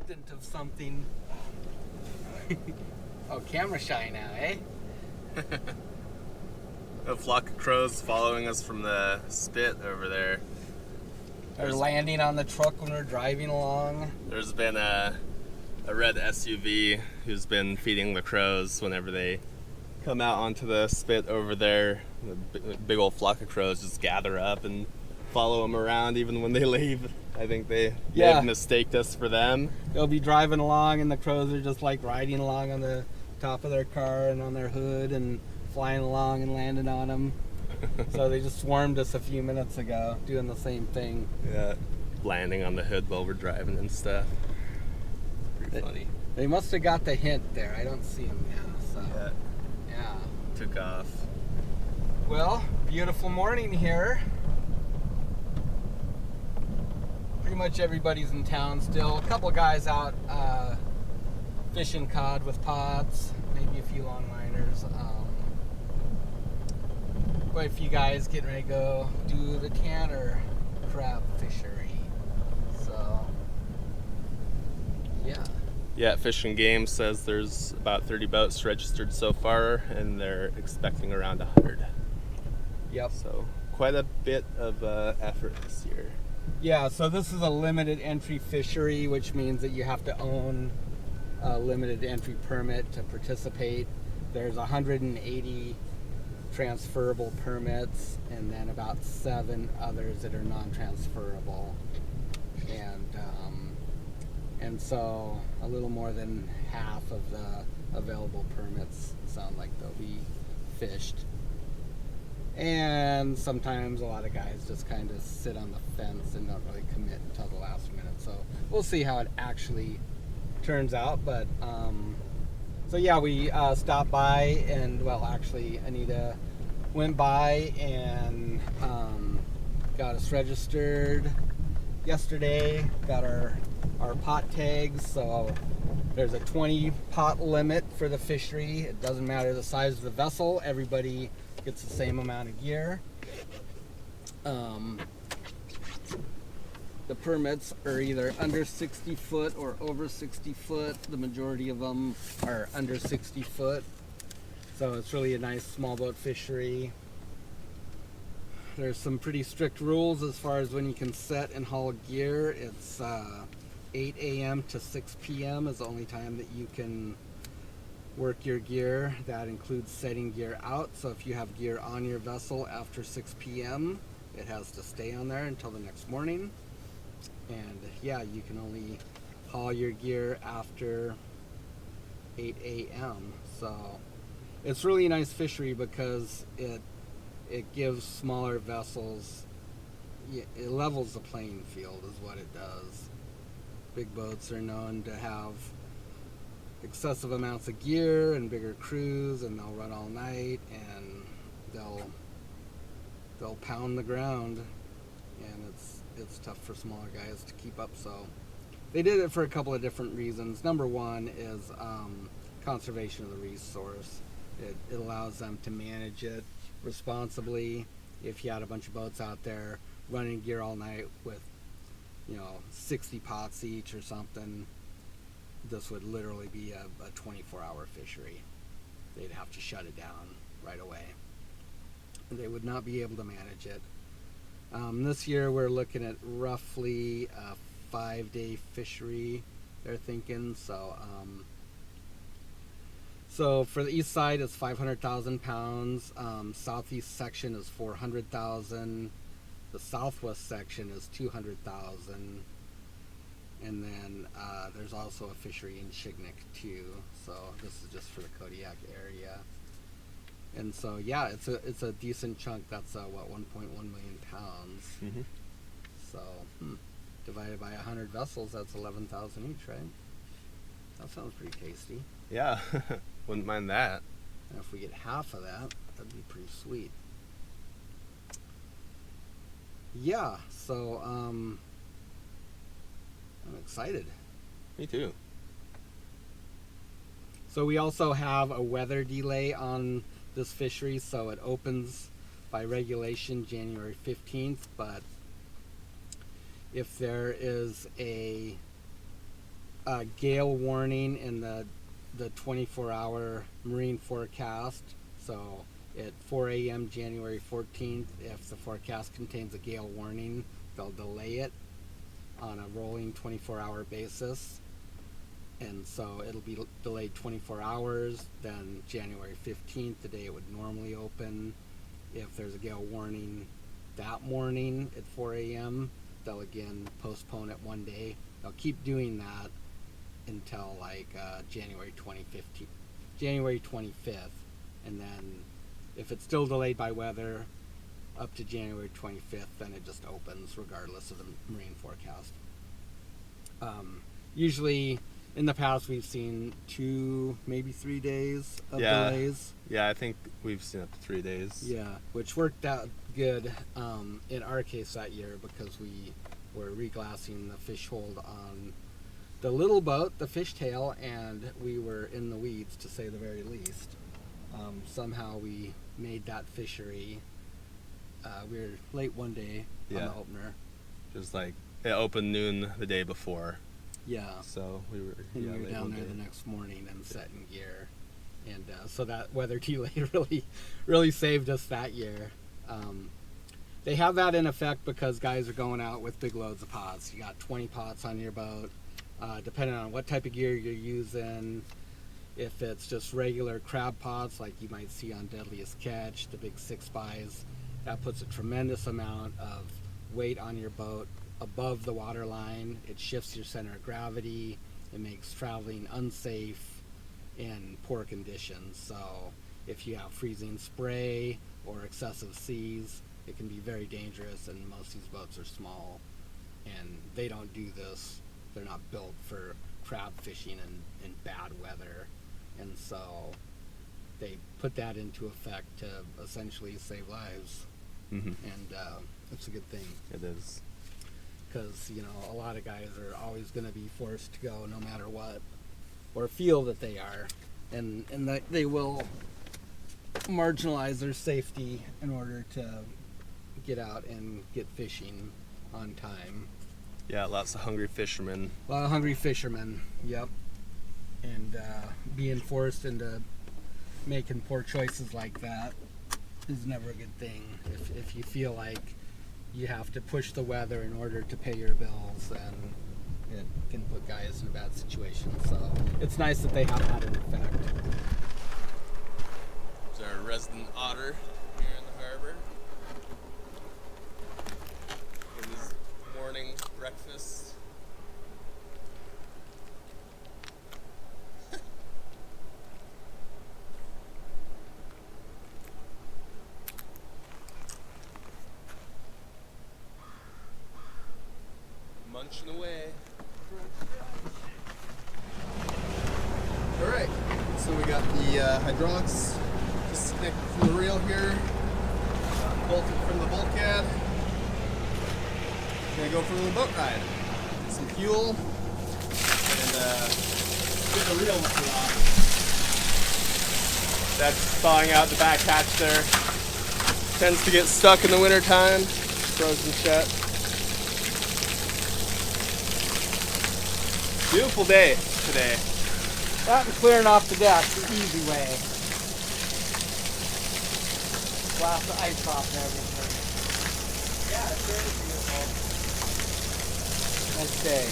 instant of something. Oh, camera shy now, eh? A flock of crows following us from the spit over there. They're landing on the truck when we're driving along. There's been a red SUV who's been feeding the crows whenever they come out onto the spit over there. The big old flock of crows just gather up and follow them around even when they leave. I think they have mistaked us for them. They'll be driving along and the crows are just like riding along on the top of their car and on their hood and flying along and landing on them. So they just swarmed us a few minutes ago doing the same thing. Yeah, landing on the hood while we're driving and stuff. Pretty funny. They must have got the hint there. I don't see them now. So yeah. Took off. Well, beautiful morning here. Pretty much everybody's in town still. A couple guys out fishing cod with pods, maybe a few longliners. Quite a few guys getting ready to go do the Tanner crab fishery. So, yeah. Yeah, Fish and Game says there's about 30 boats registered so far, and they're expecting around 100. Yep. So quite a bit of effort this year. Yeah, so this is a limited entry fishery, which means that you have to own a limited entry permit to participate. There's 180 transferable permits and then about 7 others that are non-transferable. And so a little more than half of the available permits sound like they'll be fished. And sometimes a lot of guys just kind of sit on the fence and don't really commit until the last minute. So we'll see how it actually turns out. But so yeah, we stopped by and, well, actually Anita went by and got us registered yesterday, got our pot tags. So there's a 20 pot limit for the fishery. It doesn't matter the size of the vessel, everybody gets the same amount of gear. The permits are either under 60 foot or over 60 foot. The majority of them are under 60 foot. So it's really a nice small boat fishery. There's some pretty strict rules as far as when you can set and haul gear. It's 8 a.m. to 6 p.m. is the only time that you can work your gear. That includes setting gear out. So if you have gear on your vessel after 6 p.m., it has to stay on there until the next morning. And yeah, you can only haul your gear after 8 a.m. So it's really a nice fishery because it gives smaller vessels, it levels the playing field is what it does. Big boats are known to have excessive amounts of gear and bigger crews, and they'll run all night and they'll pound the ground, and it's tough for smaller guys to keep up. So they did it for a couple of different reasons. Number one is conservation of the resource. It allows them to manage it responsibly. If you had a bunch of boats out there running gear all night with 60 pots each or something, this would literally be a 24-hour fishery. They'd have to shut it down right away. They would not be able to manage it. This year we're looking at roughly a 5-day fishery, they're thinking. So for the east side it's 500,000 pounds. Southeast section is 400,000. The southwest section is 200,000. And then there's also a fishery in Shignick too. So this is just for the Kodiak area. And so yeah, it's a decent chunk. That's 1.1 million pounds. Mm-hmm. So divided by 100 vessels, that's 11,000 each, right? That sounds pretty tasty. Yeah, wouldn't mind that. And if we get half of that, that'd be pretty sweet. Yeah, so I'm excited. Me too. So we also have a weather delay on this fishery, so it opens by regulation January 15th, but if there is a gale warning in the 24-hour marine forecast. So at 4 a.m. January 14th, if the forecast contains a gale warning, they'll delay it on a rolling 24-hour basis. And so it'll be delayed 24 hours. Then January 15th, the day it would normally open, if there's a gale warning that morning at 4 a.m., they'll again postpone it one day. They'll keep doing that until like January 25th, and then if it's still delayed by weather up to January 25th, then it just opens regardless of the marine forecast. Usually in the past we've seen 2, maybe 3 days of delays. Yeah, I think we've seen up to 3 days. Yeah, which worked out good in our case that year because we were reglassing the fish hold on the little boat, the fishtail, and we were in the weeds, to say the very least. Somehow we made that fishery. We were late one day on the opener. Just like it opened noon the day before. Yeah. So we were, we were down there the next morning and set in gear. And so that weather delay really saved us that year. They have that in effect because guys are going out with big loads of pots. You got 20 pots on your boat. Depending on what type of gear you're using, if it's just regular crab pots like you might see on Deadliest Catch, the big 6x, that puts a tremendous amount of weight on your boat above the water line. It shifts your center of gravity. It makes traveling unsafe in poor conditions. So if you have freezing spray or excessive seas, it can be very dangerous, and most of these boats are small and they don't do this. They're not built for crab fishing in bad weather, and so they put that into effect to essentially save lives. Mm-hmm. And it's a good thing. It is, because a lot of guys are always going to be forced to go no matter what, or feel that they are, and that they will marginalize their safety in order to get out and get fishing on time. Yeah, lots of hungry fishermen. A lot of hungry fishermen, yep. And being forced into making poor choices like that is never a good thing. If you feel like you have to push the weather in order to pay your bills, then it can put guys in a bad situation. So it's nice that they have that in effect. There's our resident otter here in the harbor. His morning breakfast. Munching away. Alright, so we got the hydraulics disconnected from the reel here, bolted from the bulkhead. Gonna go for a little boat ride. Get some fuel and get the reel lifted off. That's thawing out the back hatch there. Tends to get stuck in the wintertime, frozen shut. Beautiful day today. That and clearing off the deck, the easy way. Blast the ice off and everything. Yeah, it's very beautiful. Nice day.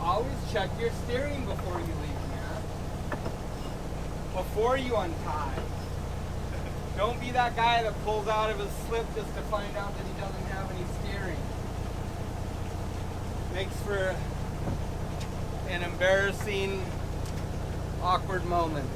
Always check your steering before you leave, man. Before you untie. Don't be that guy that pulls out of his slip just to find out that he doesn't have any steering. Makes for an embarrassing, awkward moment.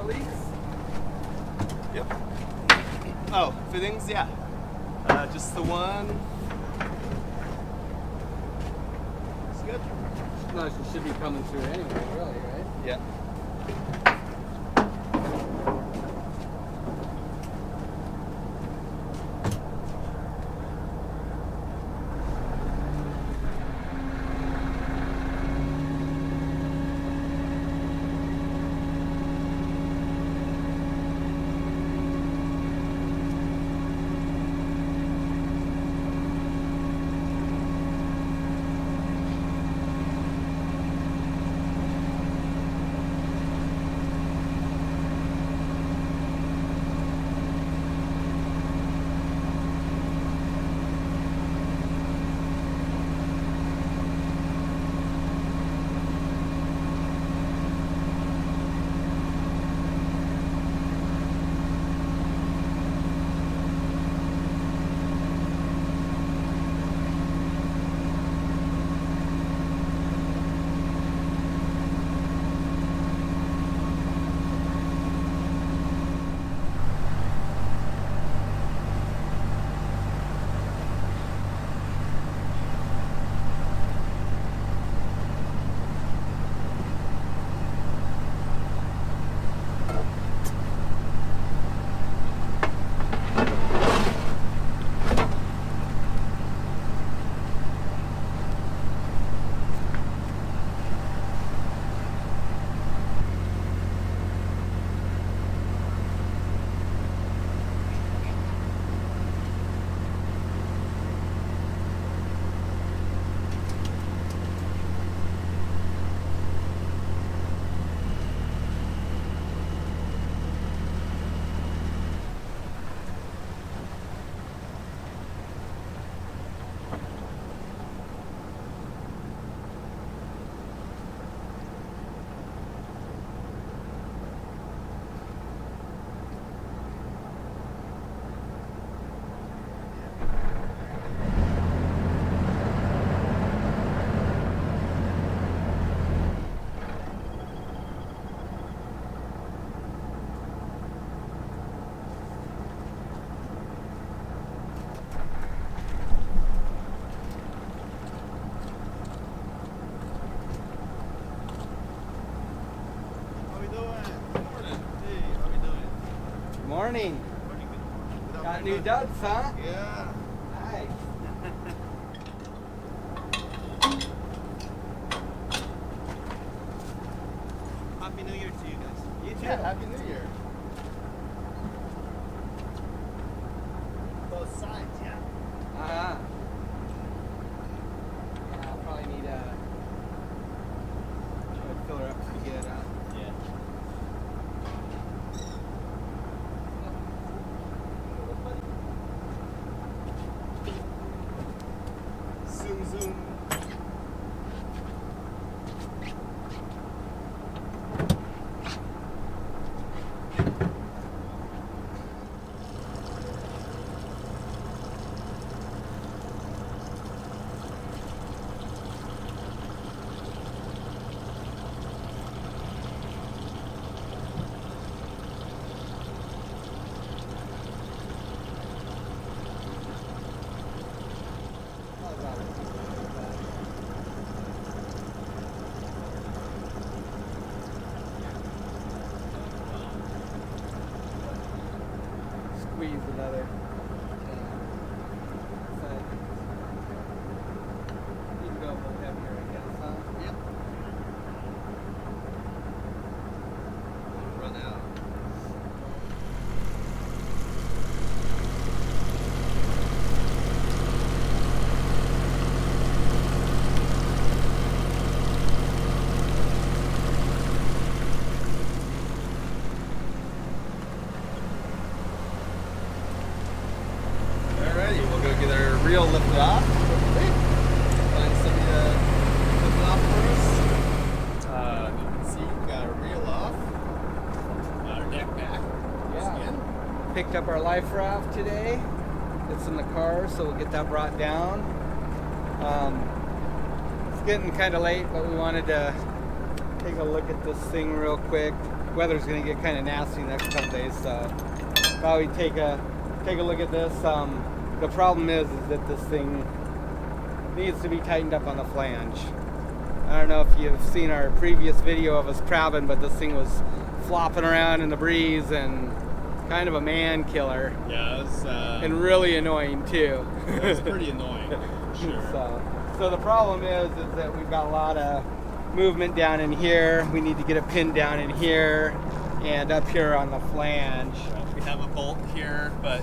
leaks? Yep. Oh, fittings, yeah. Just the one. It's good. No, it should be coming through anyway, really, right? Yeah. Morning. Got new duds, huh? Yeah. Nice. Happy New Year to you guys. You too. Yeah, Happy New Year. Both sides, yeah. Uh-huh. Yeah, I'll probably need a fill her up pretty good, huh? Yeah. Zoom, zoom. Squeeze another. Side. You can go a little heavier, I guess, huh? Yep. Run out. Alrighty, we'll go get our reel lifted off. Find somebody to lift it off for us. You can see we got our reel off. Got our deck back. Yeah. Skin. Picked up our life raft today. It's in the car, so we'll get that brought down. It's getting kind of late, but we wanted to take a look at this thing real quick. Weather's gonna get kind of nasty next couple days, so probably take a look at this. The problem is that this thing needs to be tightened up on the flange. I don't know if you've seen our previous video of us crabbing, but this thing was flopping around in the breeze and kind of a man killer. Yeah, it was, and really annoying too. it was pretty annoying, sure. So the problem is that we've got a lot of movement down in here. We need to get it pinned down in here and up here on the flange. We have a bolt here, but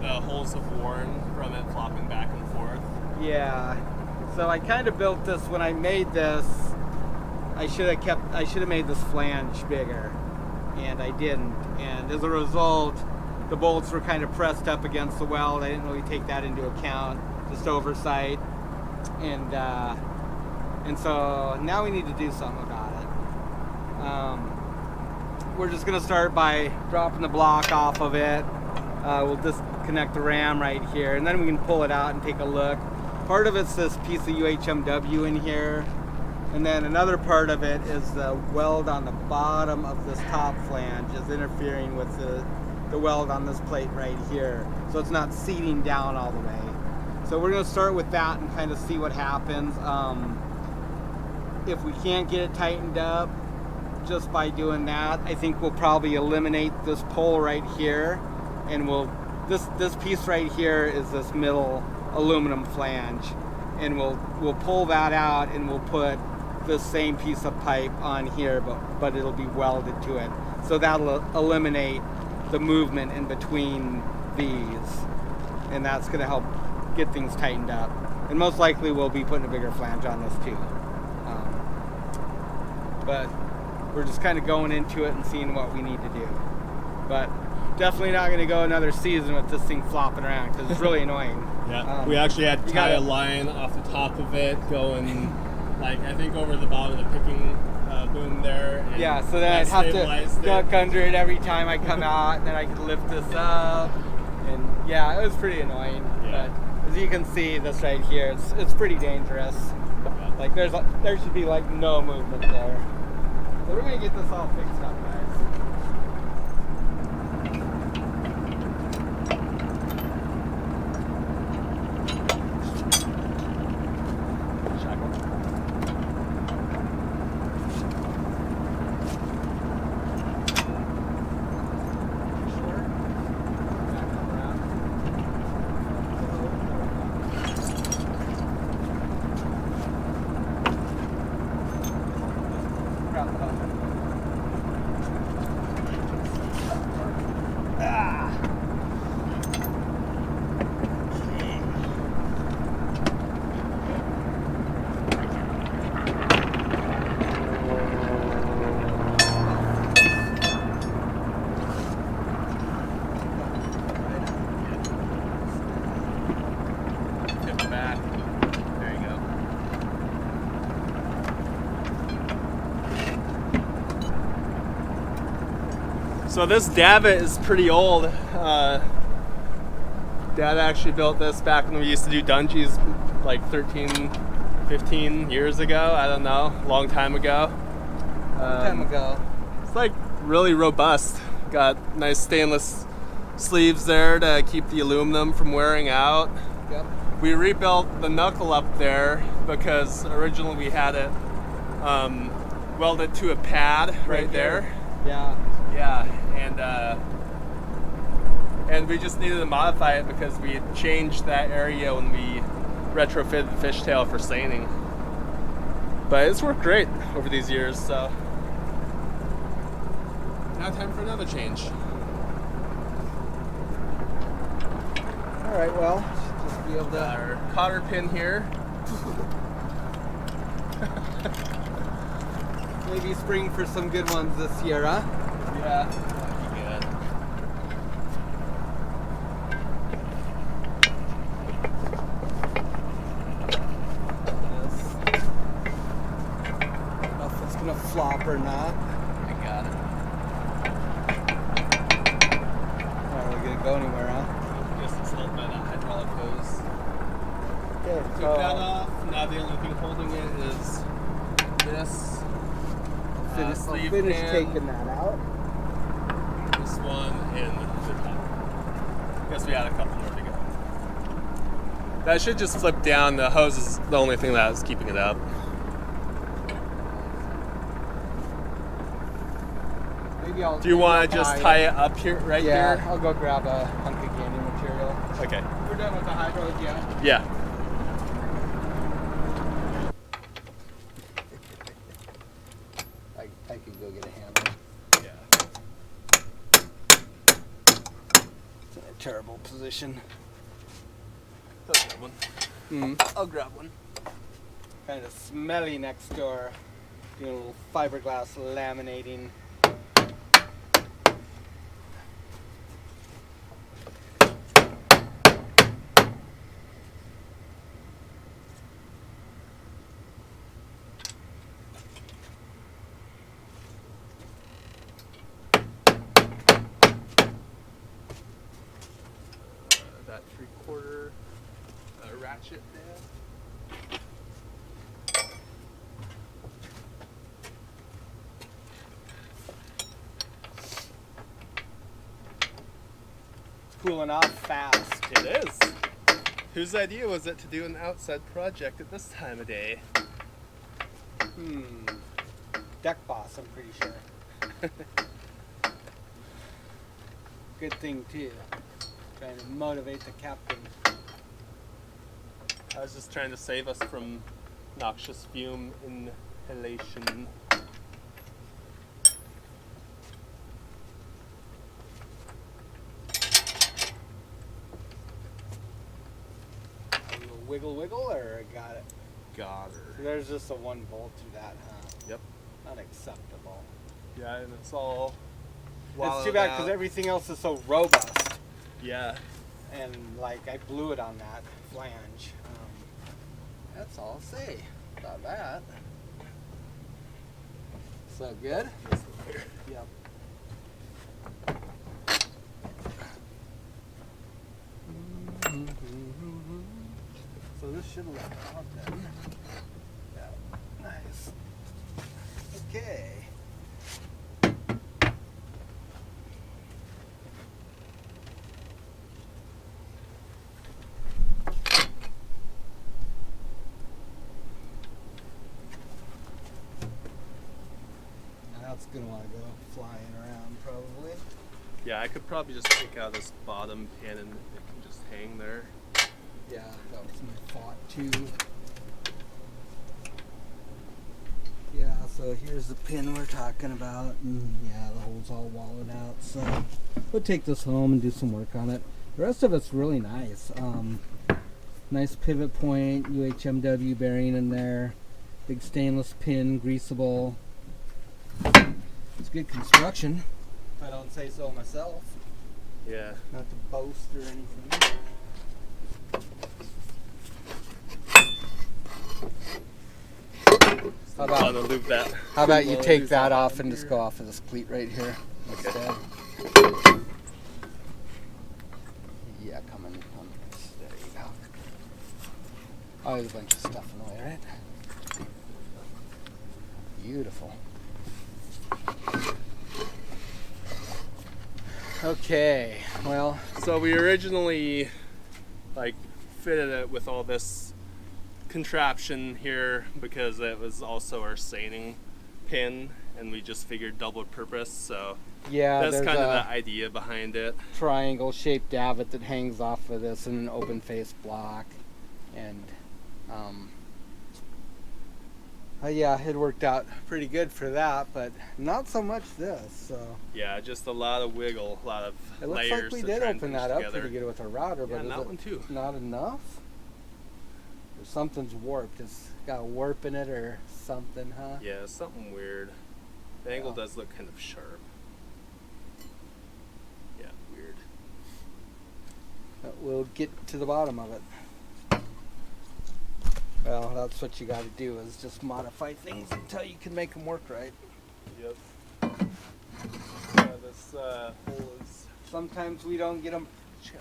the holes have worn from it flopping back and forth. Yeah. So I kind of built this when I made this. I should have made this flange bigger, and I didn't. And as a result, the bolts were kind of pressed up against the weld. I didn't really take that into account, just oversight. And so now we need to do something about it. We're just gonna start by dropping the block off of it. We'll disconnect the ram right here, and then we can pull it out and take a look. Part of it's this piece of UHMW in here, and then another part of it is the weld on the bottom of this top flange is interfering with the weld on this plate right here, so it's not seating down all the way. So we're going to start with that and kind of see what happens. If we can't get it tightened up just by doing that, I think we'll probably eliminate this pole right here, and this piece right here is this middle aluminum flange, and we'll pull that out and we'll put the same piece of pipe on here, but it'll be welded to it, so that'll eliminate the movement in between these, and that's going to help get things tightened up. And most likely we'll be putting a bigger flange on this too, but we're just kind of going into it and seeing what we need to do. But definitely not going to go another season with this thing flopping around because it's really annoying. Yeah, we actually had to tie a line off the top of it going, like, I think over the bottom of the picking boom there. And yeah, so then I'd have to duck under it every time I come out, and then I could lift this up. And yeah, it was pretty annoying. Yeah. But as you can see, this right here, it's pretty dangerous. Yeah. Like there should be like no movement there. So we're gonna get this all fixed up, guys. So this Davit is pretty old. Dad actually built this back when we used to do dungeons like 13, 15 years ago. I don't know, long time ago. It's like really robust. Got nice stainless sleeves there to keep the aluminum from wearing out. Yep. We rebuilt the knuckle up there because originally we had it welded to a pad right there. Yeah. Yeah, and we just needed to modify it because we had changed that area when we retrofitted the fishtail for seining. But it's worked great over these years, so now time for another change. All right, well, just be able to. Got our cotter pin here. Maybe spring for some good ones this year, huh? Yeah, that'd be good. I don't know if it's gonna flop or not. I got it. Not really gonna go anywhere, huh? Just held by that hydraulic hose. Okay, Took that off. Now the only thing holding it is this. sleeve I'll finish pan. taking that out. This one and the top. Guess we had a couple more to go. That should just flip down. The hose is the only thing that's keeping it up. Maybe I'll. Do you want to maybe I'll just tie tie it up here, right Yeah, here? I'll go grab a hunk of gaming material. Okay. We're done with the hydros, yeah. Yeah. I could go get a hammer. Yeah. It's in a terrible position. I'll grab one. I'll grab one. Kind of smelly next door. Doing a little fiberglass laminating. That 3/4 ratchet there. It's cooling off fast. It is. Whose idea was it to do an outside project at this time of day? Deck boss, I'm pretty sure. Good thing too. Trying to motivate the captain. I was just trying to save us from noxious fume inhalation. A little wiggle wiggle, or got it? Got her. So there's just a 1 bolt to that, huh? Yep. Unacceptable. Yeah, and it's all. It's too bad because everything else is so robust. Yeah. And like I blew it on that flange. That's all I'll say about that. So good? Yep. So this should let out then. Yeah. Nice. Okay. That's gonna want to go flying around probably. Yeah, I could probably just take out this bottom pin and it can just hang there. Yeah, that was my thought too. Yeah, so here's the pin we're talking about, and yeah, the hole's all wallowed out. So we'll take this home and do some work on it. The rest of it's really nice. Nice pivot point, UHMW bearing in there, big stainless pin, greasable. It's good construction, if I don't say so myself. Yeah. Not to boast or anything. How about you take that off and just go off of this cleat right here instead? Yeah, come on. There you go. Oh, there's a bunch of stuff in the way, right? Beautiful. Okay, well, So we originally fitted it with all this contraption here because it was also our seining pin, and we just figured double purpose. So yeah, that's there's kind of a the idea behind it. triangle-shaped davit that hangs off of this in an open-face block, and yeah, it worked out pretty good for that, but not so much this. So Yeah, just a lot of wiggle, a lot of it looks layers. like we to did try and open pinch that up together. pretty good with our router, Yeah, but and is that it one too. not enough? Or something's warped. It's got a warp in it or something, huh? Yeah, something weird. The angle Yeah. does look kind of sharp. Yeah, weird. But we'll get to the bottom of it. Well, that's what you got to do, is just modify things until you can make them work right. Yep. Yeah, this hole is. Sometimes we don't get them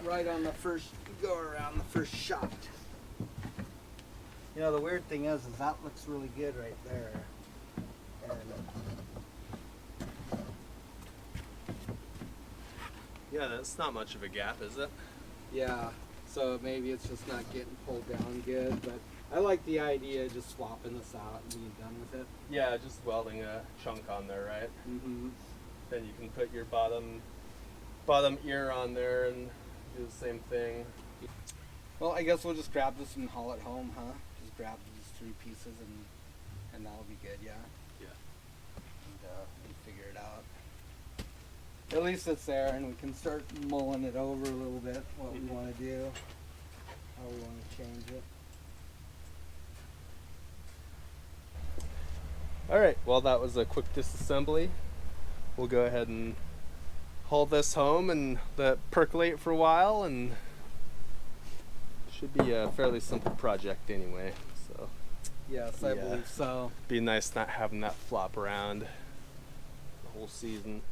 right on the first go around, the first shot. You know, the weird thing is that looks really good right there. And Yeah, that's not much of a gap, is it? Yeah, so maybe it's just not getting pulled down good, but I like the idea of just swapping this out and being done with it. Yeah, just welding a chunk on there, right? Mm-hmm. Then you can put your bottom ear on there and do the same thing. Well, I guess we'll just grab this and haul it home, huh? Just grab these 3 pieces and that'll be good, yeah? Yeah. And figure it out. At least it's there and we can start mulling it over a little bit, what we want to do, how we want to change it. All right, well, that was a quick disassembly. We'll go ahead and haul this home and let it percolate for a while, and should be a fairly simple project anyway. So Yes, I believe so. be nice not having that flop around the whole season.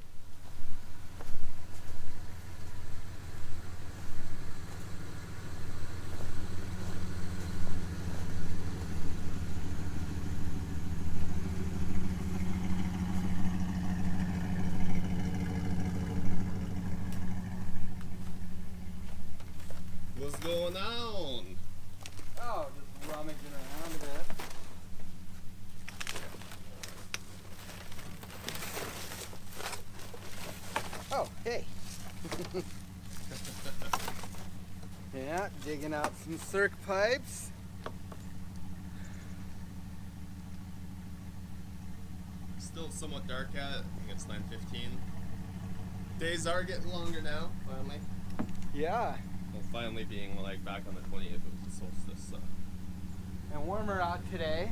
What's going on? Oh, just rummaging around a bit. Oh, hey. Yeah, digging out some circ pipes. Still somewhat dark out. I think it's 9:15. Days are getting longer now, finally. Yeah, Well, finally being like back on the 20th of the solstice. So. and warmer out today.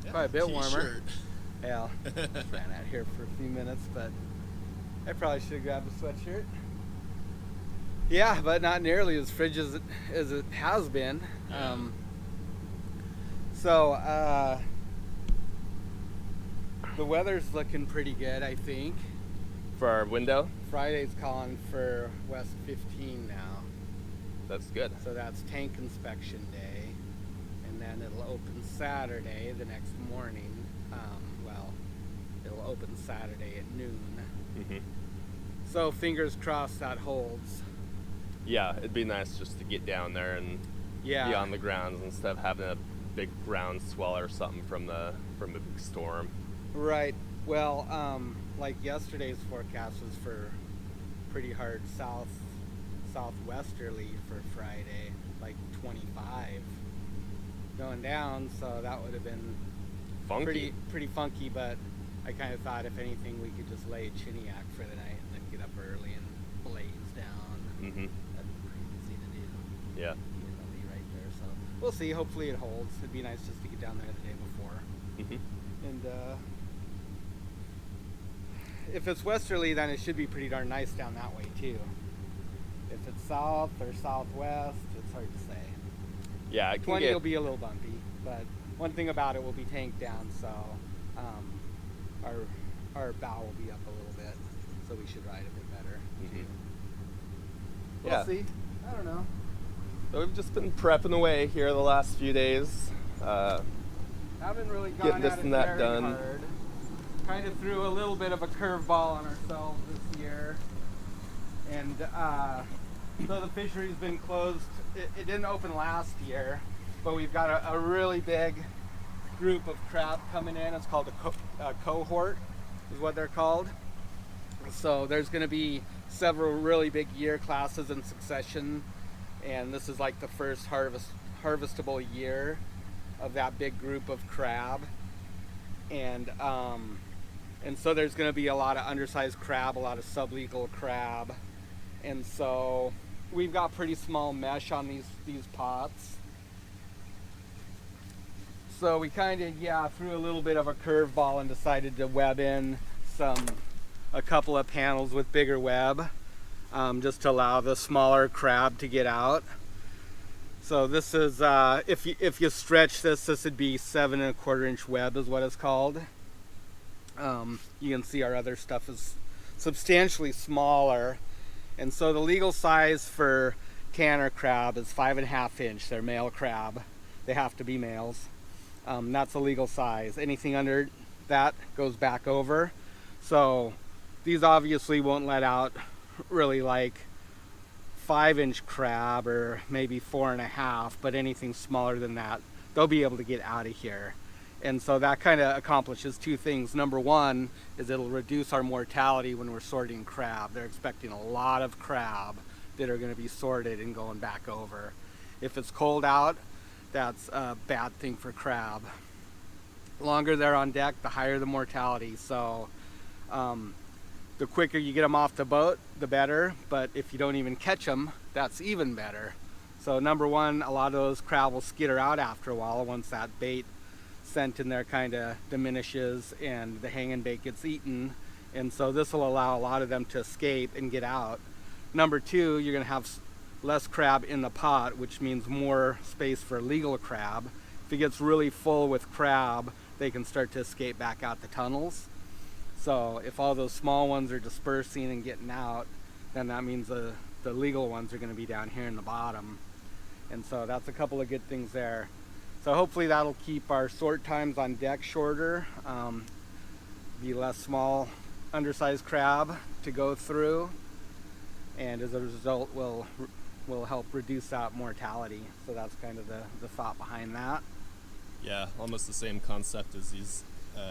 Yeah, Quite a bit warmer. t-shirt. Yeah, just ran out here for a few minutes, but I probably should have grabbed a sweatshirt. Yeah, but not nearly as frigid as it has been. Yeah. So the weather's looking pretty good, I think. For our window, Friday's calling for West 15 now. that's good. So that's tank inspection day. And then it'll open Saturday the next morning. Well, it'll open Saturday at noon. Mm-hmm. So fingers crossed that holds. Yeah, it'd be nice just to get down there and be on the grounds instead of having a big ground swell or something from a big storm. Right. Well, like yesterday's forecast was for pretty hard southwesterly for Friday, like 25 going down. So that would have been Funky. pretty funky. But I kind of thought if anything we could just lay a Chiniac for the night and then get up early and blaze down. Mm-hmm. That'd be pretty easy to do. Yeah. It'll be right there. So we'll see. Hopefully it holds. It'd be nice just to get down there the day before. Mm-hmm. And if it's westerly, then it should be pretty darn nice down that way too. If it's south or southwest, it's hard to say. Yeah, it can 20 get, will be a little bumpy, but one thing about it will be tanked down, so our bow will be up a little bit, so we should ride a bit better. Mhm. We'll Yeah. see. I don't know. So we've just been prepping away here the last few days. Haven't really gone Getting this at it and that very done. hard. Kind of threw a little bit of a curveball on ourselves this year, and so the fishery's been closed. It didn't open last year, but we've got a really big group of crab coming in. It's called a cohort, is what they're called. So there's going to be several really big year classes in succession, and this is like the first harvestable year of that big group of crab. And so there's going to be a lot of undersized crab, a lot of sublegal crab, and so we've got pretty small mesh on these pots. So we kind of threw a little bit of a curveball and decided to web in a couple of panels with bigger web, just to allow the smaller crab to get out. So this is if you stretch this would be 7 1/4 inch web is what it's called. You can see our other stuff is substantially smaller, and so the legal size for canner crab is 5 1/2 inch. They're male crab. They have to be males. That's a legal size. Anything under that goes back over. So these obviously won't let out really like 5-inch crab or maybe 4.5, but anything smaller than that, they'll be able to get out of here. And so that kind of accomplishes two things. Number one is it'll reduce our mortality when we're sorting crab. They're expecting a lot of crab that are going to be sorted and going back over. If it's cold out, that's a bad thing for crab. The longer they're on deck, the higher the mortality. So the quicker you get them off the boat, the better. But if you don't even catch them, that's even better. So number one, a lot of those crab will skitter out after a while once that bait scent in there kind of diminishes and the hanging bait gets eaten. And so this will allow a lot of them to escape and get out. Number two, you're going to have less crab in the pot, which means more space for legal crab. If it gets really full with crab, they can start to escape back out the tunnels. So if all those small ones are dispersing and getting out, then that means the legal ones are going to be down here in the bottom. And so that's a couple of good things there. So hopefully that'll keep our sort times on deck shorter, be less small undersized crab to go through, and as a result will help reduce that mortality. So that's kind of the thought behind that. Yeah, almost the same concept as these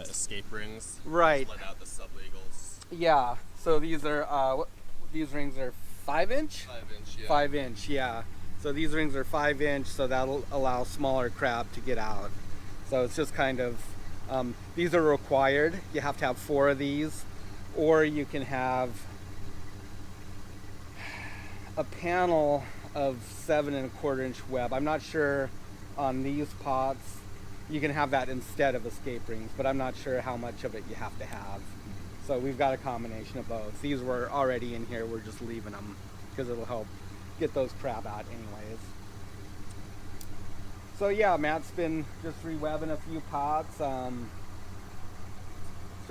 escape rings. Right. Just let out the sublegals. Yeah. So these are these rings are 5-inch. 5-inch, yeah. 5-inch, yeah. So these rings are 5-inch, so that'll allow smaller crab to get out. So it's just kind of these are required. You have to have 4 of these, or you can have a panel of 7.25-inch web. I'm not sure on these pots. You can have that instead of escape rings, but I'm not sure how much of it you have to have. So we've got a combination of both. These were already in here. We're just leaving them because it'll help get those crab out anyways. So yeah, Matt's been just re-webbing a few pots. Still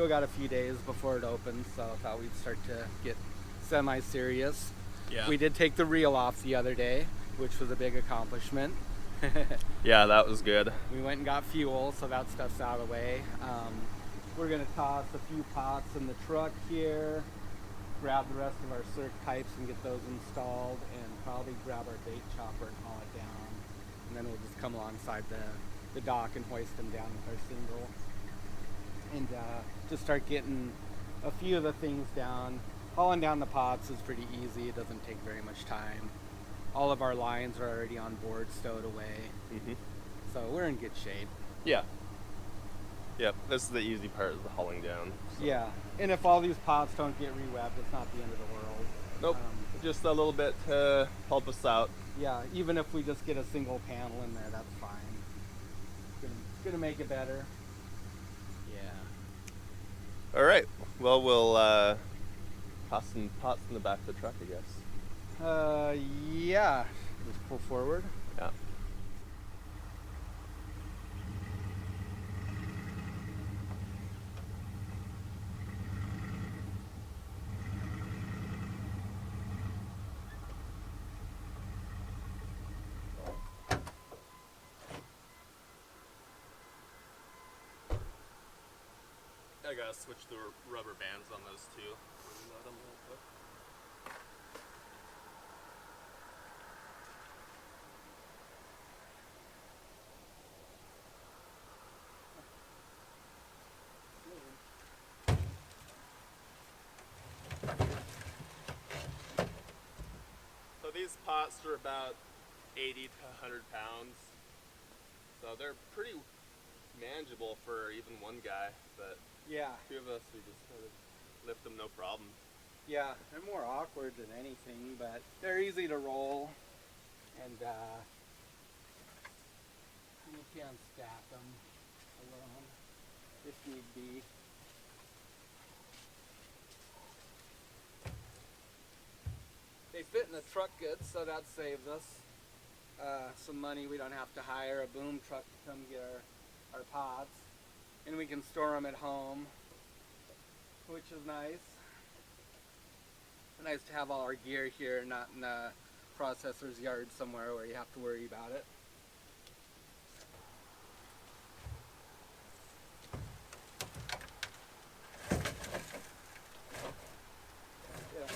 got a few days before it opens, so I thought we'd start to get semi-serious. Yeah. We did take the reel off the other day, which was a big accomplishment. Yeah, that was good. We went and got fuel, so that stuff's out of the way. We're gonna toss a few pots in the truck here, grab the rest of our circ pipes and get those installed, and probably grab our bait chopper and haul it down. And then we'll just come alongside the dock and hoist them down with our single. And just start getting a few of the things down. Hauling down the pots is pretty easy. It doesn't take very much time. All of our lines are already on board, stowed away. Mm-hmm. So we're in good shape. Yeah. Yep, this is the easy part, is the hauling down. So. Yeah, and if all these pots don't get re-webbed, it's not the end of the world. Nope, just a little bit to help us out. Yeah, even if we just get a single panel in there, that's fine. Gonna make it better. Yeah. All right, well, we'll toss some pots in the back of the truck, I guess. Yeah. Just pull forward. Yeah. I gotta switch the rubber bands on those too. So these pots are about 80 to 100 pounds. So they're pretty manageable for even one guy, but Yeah. two of us, we just sort of lift them no problem. Yeah, they're more awkward than anything, but they're easy to roll, and you can stack them alone if need be. They fit in the truck good, so that saves us some money. We don't have to hire a boom truck to come get our pots, and we can store them at home, which is nice. Nice to have all our gear here, not in a processor's yard somewhere where you have to worry about it. Yeah.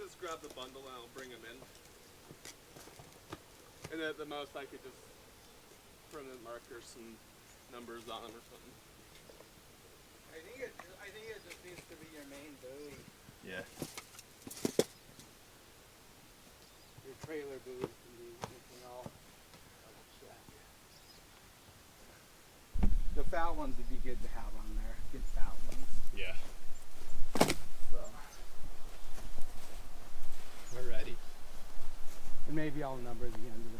Just grab the bundle and I'll bring them in. And at the most I could just permanent marker some numbers on them or something. I think it just needs to be your main buoy. Yeah. Your trailer buoy can be anything else. Double check. The fat ones would be good to have on there. Good fat ones. Yeah. So. We're ready. And maybe I'll number the end of